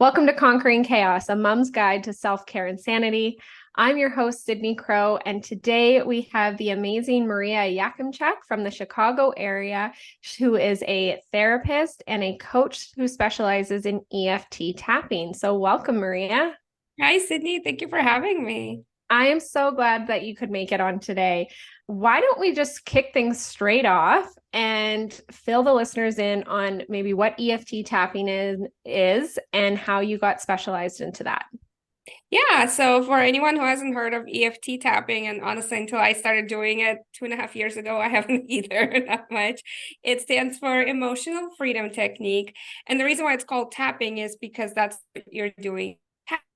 Welcome to Conquering Chaos, a mom's guide to self-care and sanity. I'm your host, Sydney Crow, and today we have the amazing Maria Yakimchuk from the Chicago area, who is a therapist and a coach who specializes in EFT tapping. So welcome, Maria. Hi, Sydney. Thank you for having me. I am so glad that you could make it on today. Why don't we just kick things straight off and fill the listeners in on maybe what EFT tapping is and how you got specialized into that? Yeah, so for anyone who hasn't heard of EFT tapping, and honestly, until I started doing it 2.5 years ago, I haven't either that much. It stands for Emotional Freedom Technique. And the reason why it's called tapping is because that's what you're doing.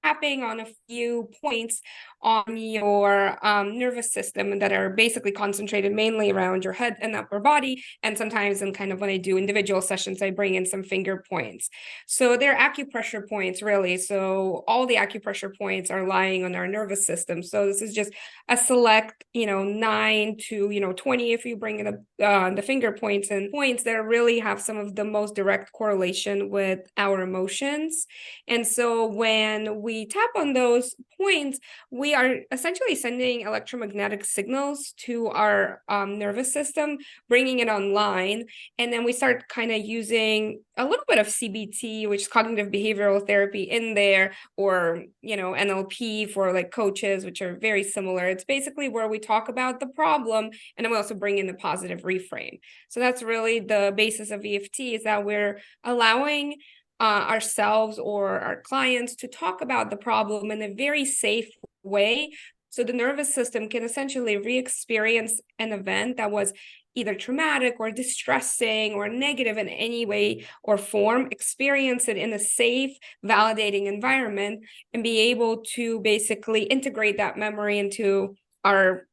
Tapping on a few points on your nervous system that are basically concentrated mainly around your head and upper body. And sometimes, and kind of when I do individual sessions, I bring in some finger points. So they're acupressure points, really. So all the acupressure points are lying on our nervous system. So this is just a select, 9 to 20 if you bring in the finger points, and points that really have some of the most direct correlation with our emotions. And so when we tap on those points, we are essentially sending electromagnetic signals to our nervous system, bringing it online. And then we start kind of using a little bit of CBT, which is cognitive behavioral therapy, in there, or, NLP for like coaches, which are very similar. It's basically where we talk about the problem and then we also bring in the positive reframe. So that's really the basis of EFT, is that we're allowing ourselves or our clients to talk about the problem in a very safe way. So the nervous system can essentially re-experience an event that was either traumatic or distressing or negative in any way or form, experience it in a safe, validating environment, and be able to basically integrate that memory into our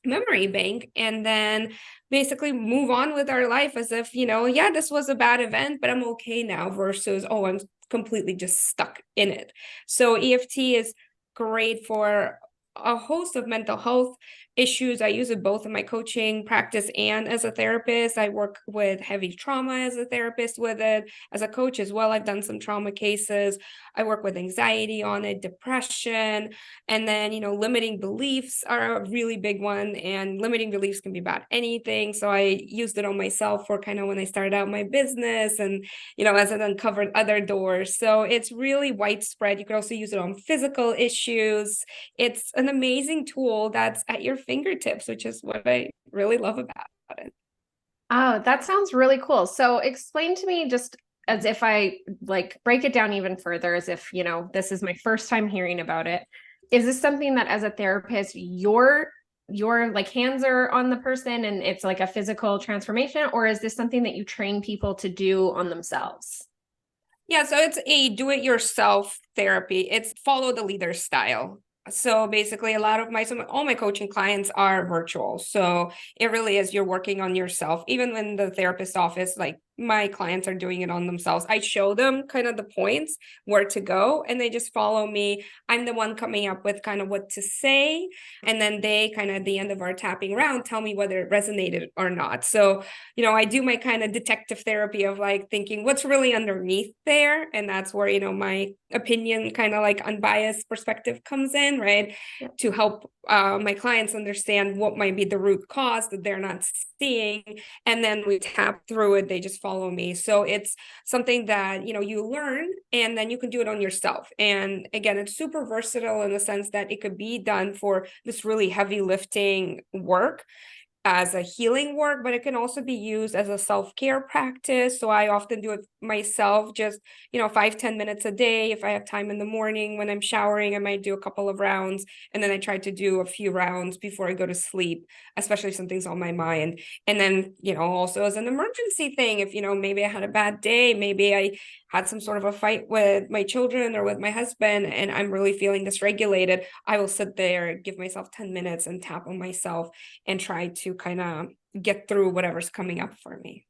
memory bank, and then basically move on with our life as if, yeah, this was a bad event, but I'm okay now, versus, oh, I'm completely just stuck in it. So EFT is great for a host of mental health issues. I use it both in my coaching practice and as a therapist. I work with heavy trauma as a therapist with it. As a coach as well, I've done some trauma cases. I work with anxiety on it, depression, and then, limiting beliefs are a really big one. And limiting beliefs can be about anything. So I used it on myself for kind of when I started out my business, and, as it uncovered other doors. So it's really widespread. You could also use it on physical issues. It's an amazing tool that's at your fingertips, which is what I really love about it. Oh, that sounds really cool. So explain to me, just as if I like break it down even further, as if, this is my first time hearing about it. Is this something that as a therapist, your like hands are on the person and it's like a physical transformation, or is this something that you train people to do on themselves? Yeah, so it's a do-it-yourself therapy. It's follow the leader style. So basically, all my coaching clients are virtual. So it really is, you're working on yourself. Even in the therapist office, like, my clients are doing it on themselves. I show them kind of the points where to go, and they just follow me. I'm the one coming up with kind of what to say. And then they kind of, at the end of our tapping round, tell me whether it resonated or not. So, I do my kind of detective therapy of like thinking what's really underneath there. And that's where, my opinion, kind of like unbiased perspective, comes in, right? Yeah. To help my clients understand what might be the root cause that they're not seeing. And then we tap through it. They just follow me. So it's something that, you learn, and then you can do it on yourself. And again, it's super versatile in the sense that it could be done for this really heavy lifting work as a healing work, but it can also be used as a self-care practice. So I often do it myself, just, 5-10 minutes a day. If I have time in the morning when I'm showering, I might do a couple of rounds. And then I try to do a few rounds before I go to sleep, especially if something's on my mind. And then, also as an emergency thing, if, maybe I had a bad day, maybe I had some sort of a fight with my children or with my husband, and I'm really feeling dysregulated, I will sit there, give myself 10 minutes and tap on myself and try to kind of get through whatever's coming up for me.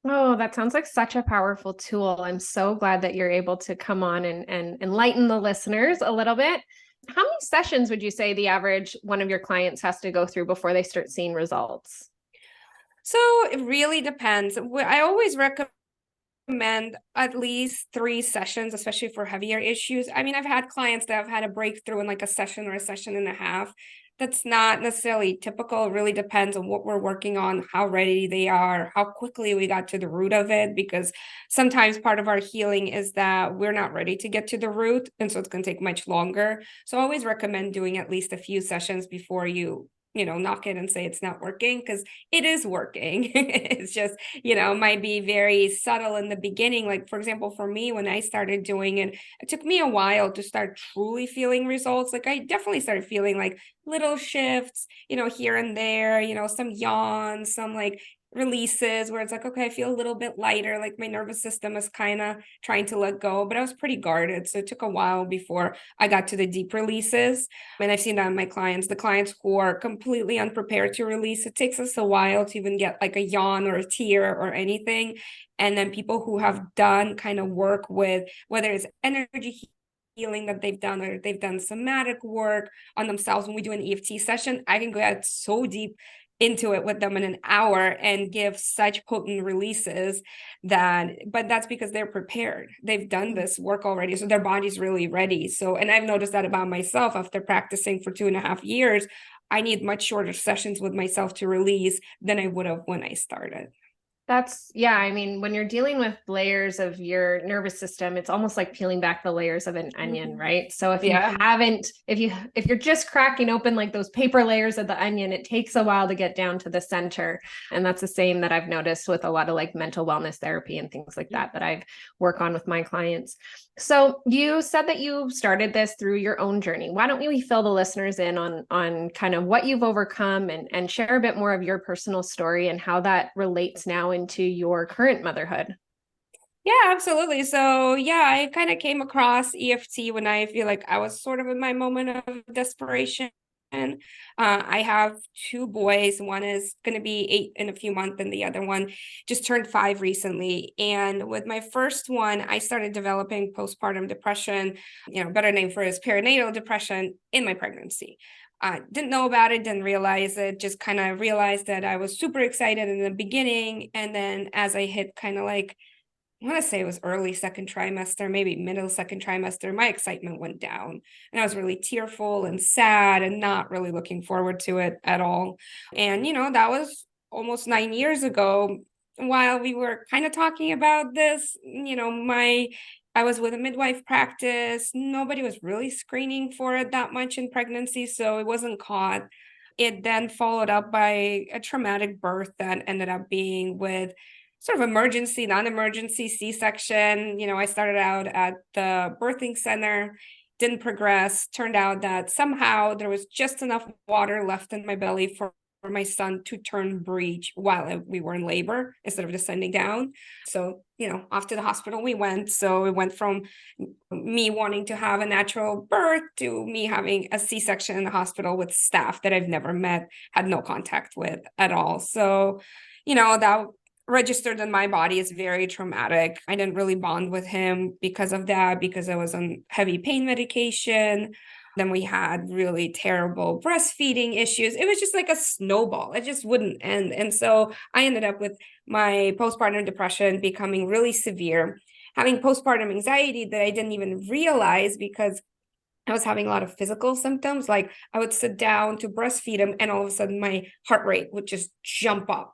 Oh, that sounds like such a powerful tool. I'm so glad that you're able to come on and enlighten the listeners a little bit. How many sessions would you say the average one of your clients has to go through before they start seeing results? So it really depends. I always recommend recommend at least 3 sessions, especially for heavier issues. I mean, I've had clients that have had a breakthrough in like a session or a session and a half. That's not necessarily typical. It really depends on what we're working on, how ready they are, how quickly we got to the root of it, because sometimes part of our healing is that we're not ready to get to the root. And so it's going to take much longer. So I always recommend doing at least a few sessions before you know, knock it and say it's not working, because it is working. It's just, might be very subtle in the beginning. Like, for example, for me, when I started doing it, it took me a while to start truly feeling results. Like, I definitely started feeling like little shifts, here and there, some yawns, some like releases where it's like, okay, I feel a little bit lighter, like my nervous system is kind of trying to let go, but I was pretty guarded. So it took a while before I got to the deep releases. And I've seen that in my clients, the clients who are completely unprepared to release, it takes us a while to even get like a yawn or a tear or anything. And then people who have done kind of work with whether it's energy healing that they've done, or they've done somatic work on themselves. When we do an EFT session, I can go out so deep into it with them in an hour and give such potent releases but that's because they're prepared. They've done this work already. So their body's really ready. So, and I've noticed that about myself after practicing for 2.5 years, I need much shorter sessions with myself to release than I would have when I started. Yeah, I mean, when you're dealing with layers of your nervous system, it's almost like peeling back the layers of an onion, right? So if you Yeah. haven't, if you're just cracking open like those paper layers of the onion, it takes a while to get down to the center. And that's the same that I've noticed with a lot of like mental wellness therapy and things like that I work on with my clients. So you said that you started this through your own journey. Why don't we fill the listeners in on kind of what you've overcome and share a bit more of your personal story and how that relates now into your current motherhood? Yeah, absolutely. So, yeah, I kind of came across EFT when I feel like I was sort of in my moment of desperation. I have 2 boys. One is going to be 8 in a few months, and the other one just turned 5 recently. And with my first one, I started developing postpartum depression, better name for it is perinatal depression, in my pregnancy. Didn't know about it, didn't realize it, just kind of realized that I was super excited in the beginning. And then as I hit kind of like, I want to say it was early second trimester, maybe middle second trimester, my excitement went down. And I was really tearful and sad and not really looking forward to it at all. And, that was almost 9 years ago. While we were kind of talking about this, I was with a midwife practice. Nobody was really screening for it that much in pregnancy, so it wasn't caught. It then followed up by a traumatic birth that ended up being with sort of emergency, non-emergency C-section. I started out at the birthing center, didn't progress. Turned out that somehow there was just enough water left in my belly for my son to turn breech while we were in labor instead of descending down. So, off to the hospital we went. So it went from me wanting to have a natural birth to me having a C-section in the hospital with staff that I've never met, had no contact with at all. So, that registered in my body as very traumatic. I didn't really bond with him because of that, because I was on heavy pain medication. Then we had really terrible breastfeeding issues. It was just like a snowball. It just wouldn't end. And so I ended up with my postpartum depression becoming really severe, having postpartum anxiety that I didn't even realize, because I was having a lot of physical symptoms. Like I would sit down to breastfeed him, and all of a sudden my heart rate would just jump up.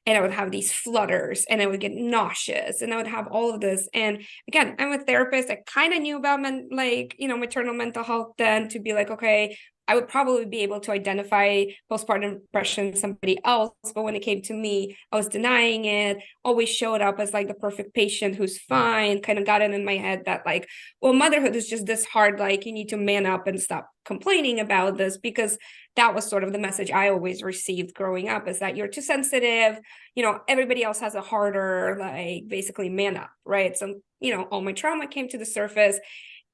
And I would have these flutters, and I would get nauseous, and I would have all of this. And again, I'm a therapist. I kind of knew about maternal mental health then, to be like, okay, I would probably be able to identify postpartum depression in somebody else. But when it came to me, I was denying it, always showed up as like the perfect patient who's fine, kind of got it in my head that like, well, motherhood is just this hard, like you need to man up and stop complaining about this, because that was sort of the message I always received growing up, is that you're too sensitive, everybody else has a harder, like basically man up, right? So, all my trauma came to the surface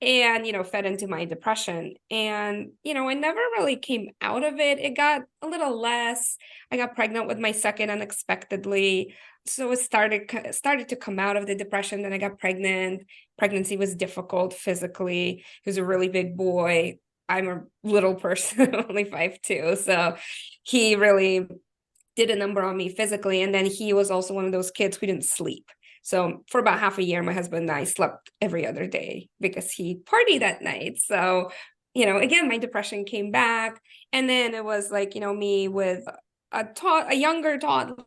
and, fed into my depression. And, I never really came out of it. It got a little less. I got pregnant with my second unexpectedly. So it started to come out of the depression. Then I got pregnant. Pregnancy was difficult physically. He was a really big boy. I'm a little person, only 5'2". So he really did a number on me physically. And then he was also one of those kids who didn't sleep. So for about half a year, my husband and I slept every other day because he partied at night. So, again, my depression came back. And then it was like, me with a younger toddler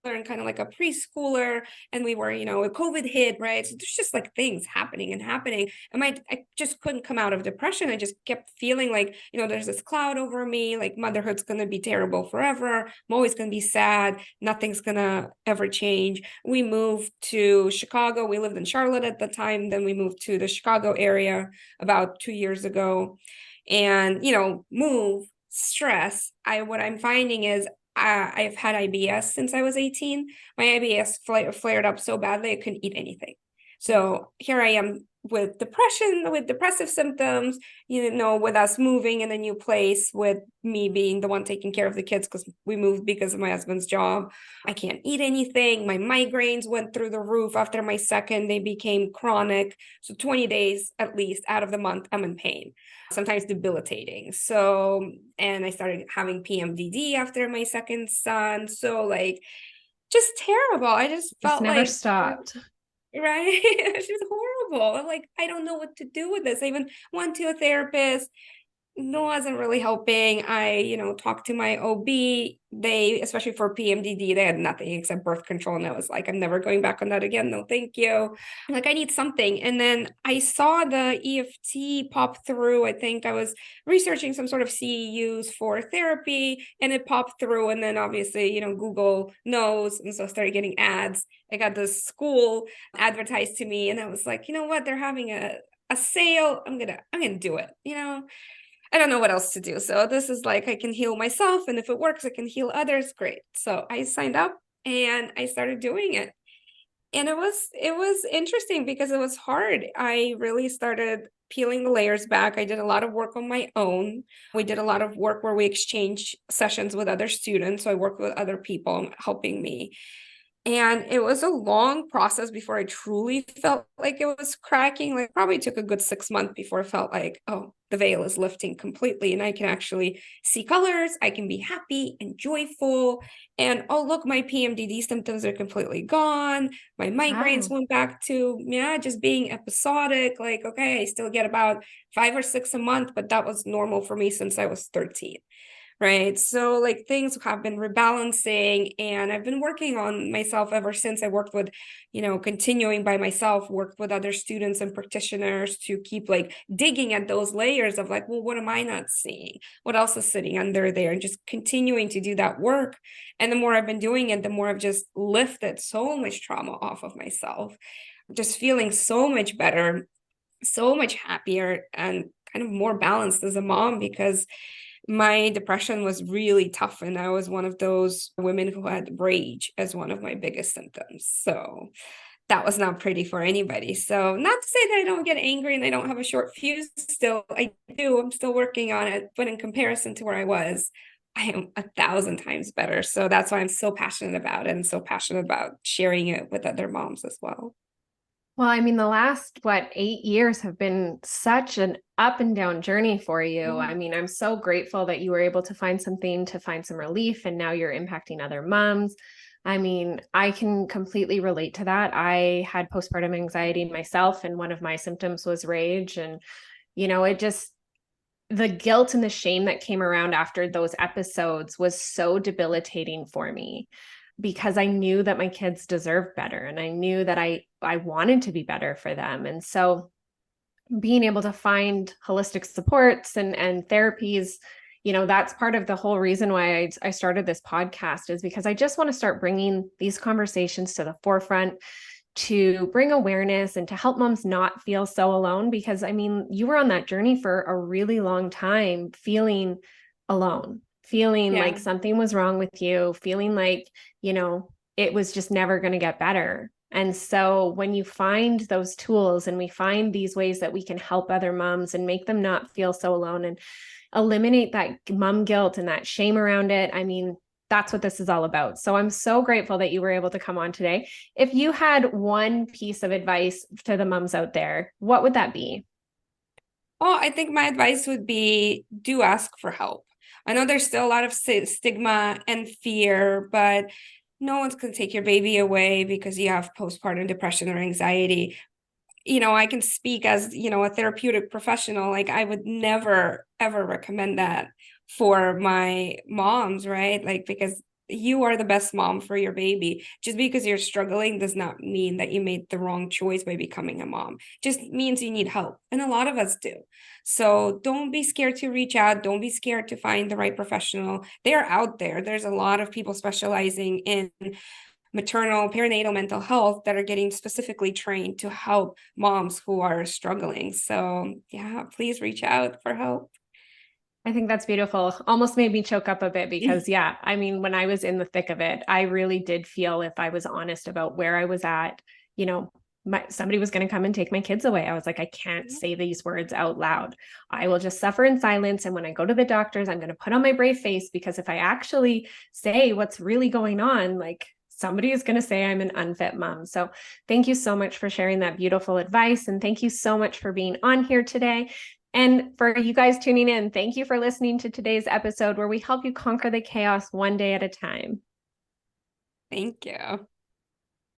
and kind of like a preschooler, and we were, COVID hit, right? So there's just like things happening and happening, and I just couldn't come out of depression. I just kept feeling like, there's this cloud over me, like motherhood's gonna be terrible forever. I'm always gonna be sad. Nothing's gonna ever change. We moved to Chicago. We lived in Charlotte at the time. Then we moved to the Chicago area about 2 years ago, and move stress. What I'm finding is I've had IBS since I was 18. My IBS flared up so badly I couldn't eat anything. So here I am with depression, with depressive symptoms, with us moving in a new place, with me being the one taking care of the kids because we moved because of my husband's job. I can't eat anything. My migraines went through the roof after my second. They became chronic. So 20 days at least out of the month, I'm in pain, sometimes debilitating. So, and I started having PMDD after my second son. So like, just terrible. I just Just felt never like, stopped. right? It's just horrible. I'm like, I don't know what to do with this. I even went to a therapist. No, wasn't really helping. I, talked to my OB. They, especially for PMDD, they had nothing except birth control. And I was like, I'm never going back on that again. No, thank you. Like, I need something. And then I saw the EFT pop through. I think I was researching some sort of CEUs for therapy, and it popped through. And then obviously, Google knows. And so I started getting ads. I got this school advertised to me, and I was like, you know what? They're having a sale. I'm gonna do it. I don't know what else to do. So this is like, I can heal myself. And if it works, I can heal others. Great. So I signed up and I started doing it. And it was interesting because it was hard. I really started peeling the layers back. I did a lot of work on my own. We did a lot of work where we exchanged sessions with other students. So I worked with other people helping me. And it was a long process before I truly felt like it was cracking. Like, probably took a good 6 months before I felt like, oh, the veil is lifting completely and I can actually see colors. I can be happy and joyful. And oh, look, my PMDD symptoms are completely gone. My migraines Wow. went back to, just being episodic. Like, okay, I still get about 5 or 6 a month, but that was normal for me since I was 13. Right. So like things have been rebalancing, and I've been working on myself ever since. I worked with, continuing by myself, worked with other students and practitioners to keep like digging at those layers of like, well, what am I not seeing? What else is sitting under there? And just continuing to do that work. And the more I've been doing it, the more I've just lifted so much trauma off of myself, just feeling so much better, so much happier, and kind of more balanced as a mom, because my depression was really tough, and I was one of those women who had rage as one of my biggest symptoms. So that was not pretty for anybody. So not to say that I don't get angry and I don't have a short fuse still. I do. I'm still working on it. But in comparison to where I was, I am 1,000 times better. So that's why I'm so passionate about it, and so passionate about sharing it with other moms as well. Well, I mean, the last, 8 years have been such an up and down journey for you. I mean, I'm so grateful that you were able to find something to find some relief, and now you're impacting other moms. I mean, I can completely relate to that. I had postpartum anxiety myself, and one of my symptoms was rage. And, it just, the guilt and the shame that came around after those episodes was so debilitating for me, because I knew that my kids deserved better, and I knew that I wanted to be better for them. And so being able to find holistic supports and therapies, that's part of the whole reason why I started this podcast, is because I just want to start bringing these conversations to the forefront, to bring awareness and to help moms not feel so alone. Because I mean, you were on that journey for a really long time, feeling alone, feeling like Yeah. something was wrong with you, feeling like, it was just never going to get better. And so when you find those tools, and we find these ways that we can help other moms and make them not feel so alone, and eliminate that mom guilt and that shame around it, I mean, that's what this is all about. So I'm so grateful that you were able to come on today. If you had one piece of advice to the moms out there, what would that be? Oh, I think my advice would be, do ask for help. I know there's still a lot of stigma and fear, but no one's going to take your baby away because you have postpartum depression or anxiety. I can speak as, a therapeutic professional. Like, I would never, ever recommend that for my moms, right? Like, because you are the best mom for your baby. Just because you're struggling does not mean that you made the wrong choice by becoming a mom. Just means you need help. And a lot of us do. So don't be scared to reach out. Don't be scared to find the right professional. They're out there. There's a lot of people specializing in maternal, perinatal mental health that are getting specifically trained to help moms who are struggling. So yeah, please reach out for help. I think that's beautiful. Almost made me choke up a bit because, yeah, I mean, when I was in the thick of it, I really did feel, if I was honest about where I was at, somebody was going to come and take my kids away. I was like, I can't say these words out loud. I will just suffer in silence. And when I go to the doctors, I'm going to put on my brave face, because if I actually say what's really going on, like, somebody is going to say I'm an unfit mom. So thank you so much for sharing that beautiful advice. And thank you so much for being on here today. And for you guys tuning in, thank you for listening to today's episode, where we help you conquer the chaos one day at a time. Thank you.